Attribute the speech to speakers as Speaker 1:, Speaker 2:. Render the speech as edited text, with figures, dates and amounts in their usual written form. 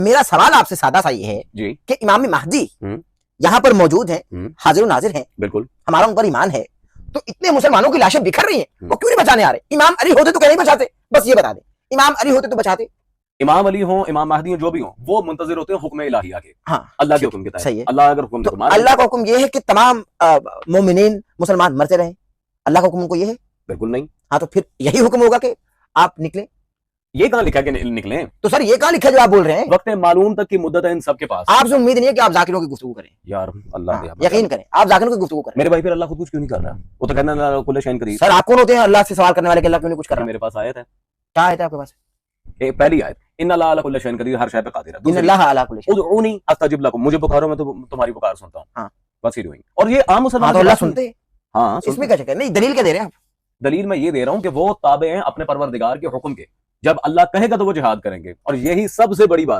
Speaker 1: मेरा सवाल आपसे सादा सा ये है
Speaker 2: जी
Speaker 1: कि इमाम महदी यहाँ पर मौजूद हैं, हाजिर नाजिर हैं,
Speaker 2: बिल्कुल,
Speaker 1: हमारा उन पर ईमान है, तो इतने मुसलमानों की लाशें बिखर रही हैं, वो क्यों नहीं बचाने आ रहे? इमाम अली होते तो क्या नहीं बचाते? बस ये बता दें, इमाम अली होते तो बचाते।
Speaker 2: इमाम अली हो, इमाम महदी हो, जो भी हो, वो मुंतजिर होते हैं हुक्म इलाहिया के।
Speaker 1: हाँ,
Speaker 2: अल्लाह के हुक्म के तहत।
Speaker 1: सही है।
Speaker 2: अल्लाह अगर हुक्म
Speaker 1: तो अल्लाह का हुक्म ये है कि तमाम मोमिनीन मुसलमान मरते रहे, अल्लाह का हुक्म उनको ये है?
Speaker 2: बिल्कुल नहीं।
Speaker 1: हाँ, तो फिर यही हुक्म होगा कि आप निकले।
Speaker 2: ये कहाँ लिखा कि निकले?
Speaker 1: तो सर ये कहाँ लिखा है जो आप बोल रहे हैं?
Speaker 2: वक्त मालूम तक की मुद्दत है इन सब के पास।
Speaker 1: आपसे उम्मीद नहीं है कि आप जाकिरों की गुफ्तगू करें
Speaker 2: यार अल्लाह
Speaker 1: हाँ, यकीन करें, आप जाकिरों की गुफ्तगू करें।
Speaker 2: मेरे भाई फिर अल्लाह खुद कुछ क्यों नहीं कर रहा? वो तो कहना अल्लाह कुल शैइन करीब।
Speaker 1: सर आप कौन होते हैं अल्लाह से सवाल करने वाले कि अल्लाह क्यों नहीं कुछ कर रहा?
Speaker 2: मेरे पास आयत है।
Speaker 1: क्या आयत है आपके पास?
Speaker 2: पहली आयत, इन्ना अल्लाह अला कुल्ली शैइन कदीर, हर शय पे कादिर है।
Speaker 1: इन्नल्लाह अला कुल्ली शैइन।
Speaker 2: उदऊनी अस्तजिब लकुम, मुझे पुकारो मैं तो तुम्हारी पुकार सुनता हूं।
Speaker 1: हाँ।
Speaker 2: बस ही डूइंग। और ये आम मुसलमान
Speaker 1: हाँ, तो अल्लाह सुनते हैं।
Speaker 2: हाँ,
Speaker 1: इसमें क्या चक्कर? नहीं, दलील क्या दे रहे हैं आप?
Speaker 2: दलील मैं ये दे रहा हूं कि वो ताबे हैं अपने परवरदिगार के हुक्म के। जब अल्लाह कहेगा तो वो जिहाद करेंगे, और यही सबसे बड़ी बात